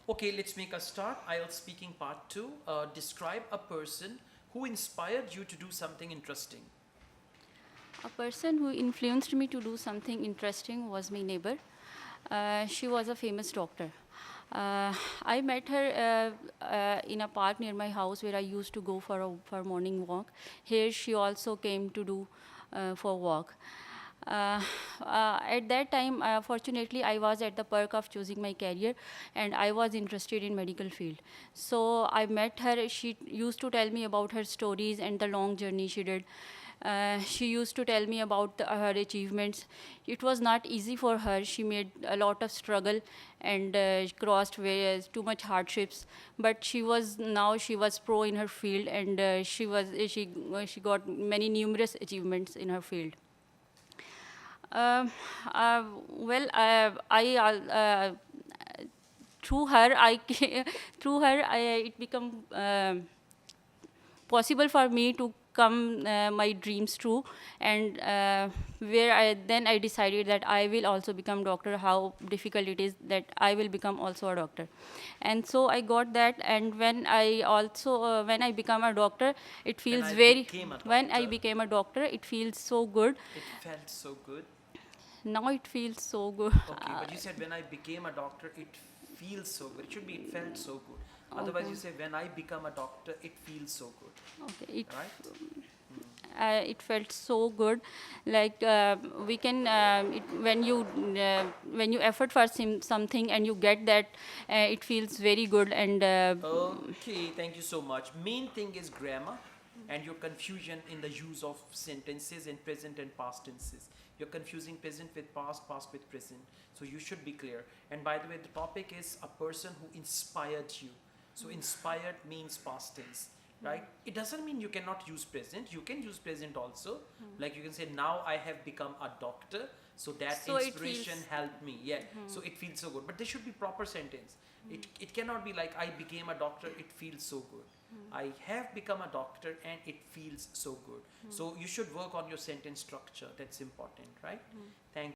Okay, let's make a start. Ielts speaking part 2. Describe a person who inspired you to do something interesting. A person who influenced me to do something interesting was my neighbor. She was a famous doctor. I met her in a park near my house where I used to go for morning walk. Here she also came to do for walk. At that time, fortunately, I was at the perk of choosing my career, and I was interested in medical field. So I met her. She used to tell me about her stories and the long journey she did. She used to tell me about her achievements. It was not easy for her. She made a lot of struggle and crossed too much hardships. But she was pro in her field, and she got many numerous achievements in her field. Um, well, I through her I through her it become possible for me to come my dreams true, and where I decided that I will also become doctor, how difficult it is that I will become also a doctor. And so I got that, and when I become a doctor, it When feels I very became a when I doctor, became a doctor, it feels so good. it felt so good. Now it feels so good. Okay, but you said when I became a doctor, it feels so good. It should be it felt so good. Otherwise, Okay. you say when I become a doctor, it feels so good. Okay. Right? It felt so good, like we can when you effort for something and you get that, it feels very good. And Okay, thank you so much. Main thing is grammar and your confusion in the use of sentences in present and past tenses. You're confusing present with past, past with present. So you should be clear. And by the way, the topic is a person who inspired you. So inspired means past tense, right? It doesn't mean you cannot use present. You can use present also. Like you can say, now I have become a doctor. So that So it inspiration feels- helped me. Yeah. So it feels so good. But there should be proper sentence. It cannot be like I became a doctor, it feels so good. I have become a doctor and it feels so good. So you should work on your sentence structure. That's important, right? Thank